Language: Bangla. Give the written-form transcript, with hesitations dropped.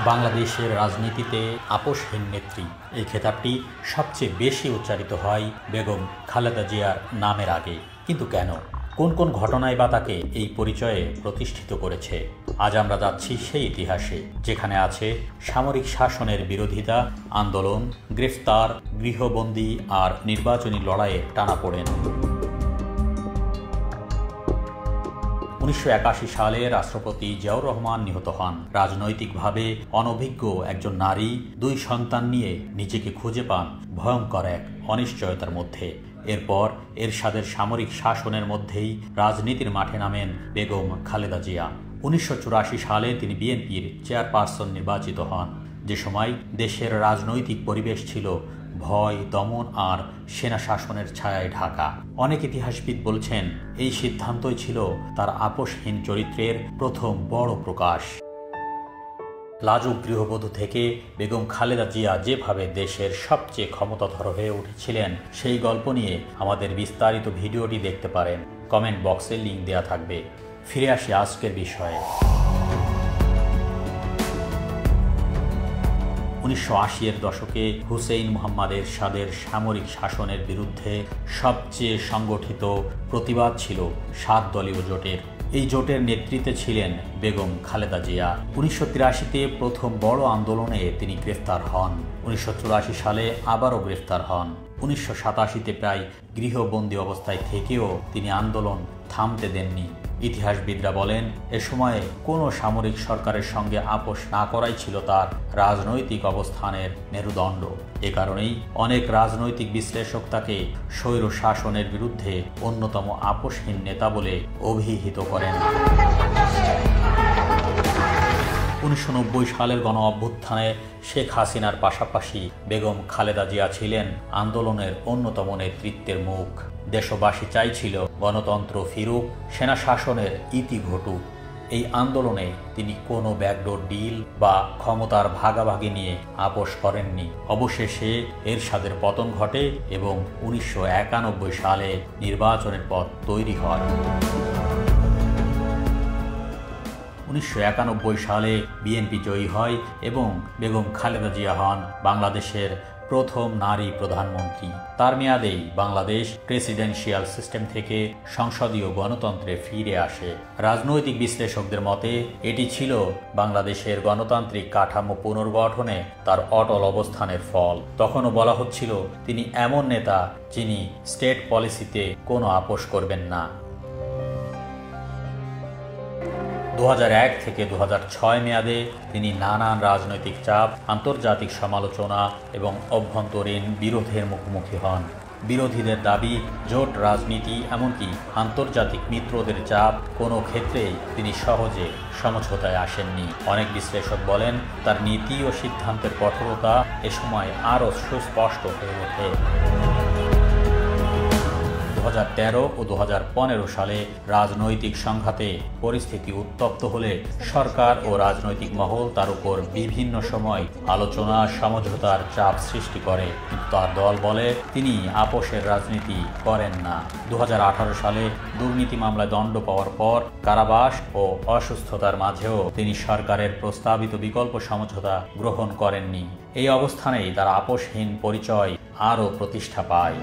বাংলাদেশের রাজনীতিতে আপোষহীন নেত্রী এই খেতাবটি সবচেয়ে বেশি উচ্চারিত হয় বেগম খালেদা জিয়ার নামের আগে। কিন্তু কেন, কোন কোন ঘটনায় বা তাকে এই পরিচয়ে প্রতিষ্ঠিত করেছে? আজ আমরা যাচ্ছি সেই ইতিহাসে, যেখানে আছে সামরিক শাসনের বিরোধিতা, আন্দোলন, গ্রেফতার, গৃহবন্দী আর নির্বাচনী লড়াইয়ে টানাপোড়েন। 1981 সালে রাষ্ট্রপতি জিয়াউর রহমান নিহত হন। রাজনৈতিকভাবে অনভিজ্ঞ একজন নারী 2 সন্তান নিয়ে নিজেকে খুঁজে পান ভয়ঙ্কর এক অনিশ্চয়তার মধ্যে। এরপর এরশাদের সামরিক শাসনের মধ্যেই রাজনীতির মাঠে নামেন বেগম খালেদা জিয়া। 1984 সালে তিনি বিএনপির চেয়ারপারসন নির্বাচিত হন, যে সময় দেশের রাজনৈতিক পরিবেশ ছিল ভয়, দমন আর সেনা শাসনের ছায়ায় ঢাকা। অনেক ইতিহাসবিদ বলছেন এই সিদ্ধান্তই ছিল তার আপোষহীন চরিত্রের প্রথম বড় প্রকাশ। লাজুক গৃহবধূ থেকে বেগম খালেদা জিয়া যেভাবে দেশের সবচেয়ে ক্ষমতাধর হয়ে উঠেছিলেন, সেই গল্প নিয়ে আমাদের বিস্তারিত ভিডিওটি দেখতে পারেন। কমেন্ট বক্সে লিঙ্ক দেওয়া থাকবে। ফিরে আসি আজকের বিষয়ে। 1980-এর দশকে হুসেইন মুহাম্মদ এরশাদের সামরিক শাসনের বিরুদ্ধে সবচেয়ে সংগঠিত প্রতিবাদ ছিল 7 দলীয় জোটের। এই জোটের নেতৃত্বে ছিলেন বেগম খালেদা জিয়া। 1983-তে প্রথম বড় আন্দোলনে তিনি গ্রেফতার হন। 1984 সালে আবারও গ্রেফতার হন। 1987-তে প্রায় গৃহবন্দী অবস্থায় থেকেও তিনি আন্দোলন থামতে দেননি। ইতিহাসবিদরা বলেন এ সময়ে কোনো সামরিক সরকারের সঙ্গে আপোষ না করাই ছিল তার রাজনৈতিক অবস্থানের মেরুদণ্ড। এ কারণেই অনেক রাজনৈতিক বিশ্লেষক তাকে স্বৈর শাসনের বিরুদ্ধে অন্যতম আপোষহীন নেতা বলে অভিহিত করেন। 1990 সালের গণ অভ্যুত্থানে শেখ হাসিনার পাশাপাশি বেগম খালেদা জিয়া ছিলেন আন্দোলনের অন্যতম নেতৃত্বের মুখ। দেশবাসী চাইছিল গণতন্ত্র ফিরুক, সেনা শাসনের ইতি ঘটুক। এই আন্দোলনে তিনি কোনো ব্যাকডোর ডিল বা ক্ষমতার ভাগাভাগি নিয়ে আপোষ করেননি। অবশেষে এরশাদের পতন ঘটে এবং 1991 সালে নির্বাচনের পথ তৈরি হয়। 1991 সালে বিএনপি জয়ী হয় এবং বেগম খালেদা জিয়া হন বাংলাদেশের প্রথম নারী প্রধানমন্ত্রী। তার মেয়াদেই বাংলাদেশ প্রেসিডেন্সিয়াল সিস্টেম থেকে সংসদীয় গণতন্ত্রে ফিরে আসে। রাজনৈতিক বিশ্লেষকদের মতে এটি ছিল বাংলাদেশের গণতান্ত্রিক কাঠামো পুনর্গঠনে তার অটল অবস্থানের ফল। তখনও বলা হচ্ছিল তিনি এমন নেতা যিনি স্টেট পলিসিতে কোনো আপোষ করবেন না। 2001 থেকে 2006 মেয়াদে তিনি নানান রাজনৈতিক চাপ, আন্তর্জাতিক সমালোচনা এবং অভ্যন্তরীণ বিরোধের মুখোমুখি হন। বিরোধীদের দাবি, জোট রাজনীতি, এমনকি আন্তর্জাতিক মিত্রদের চাপ, কোনো ক্ষেত্রেই তিনি সহজে সমঝোতায় আসেননি। অনেক বিশ্লেষক বলেন তার নীতি ও সিদ্ধান্তের কঠোরতা এ সময় আরও সুস্পষ্ট হয়ে ওঠে। 2013 ও 2015 সালে রাজনৈতিক সংঘাতে পরিস্থিতি উত্তপ্ত হলে সরকার ও রাজনৈতিক মহল তার উপর বিভিন্ন সময় আলোচনা, সমঝোতার চাপ সৃষ্টি করে, কিন্তু তার দল বলে তিনি আপোষের রাজনীতি করেন না। 2018 সালে দুর্নীতি মামলায় দণ্ড পাওয়ার পর কারাবাস ও অসুস্থতার মাঝেও তিনি সরকারের প্রস্তাবিত বিকল্প সমঝোতা গ্রহণ করেননি। এই অবস্থানেই তার আপোষহীন পরিচয় আরও প্রতিষ্ঠা পায়।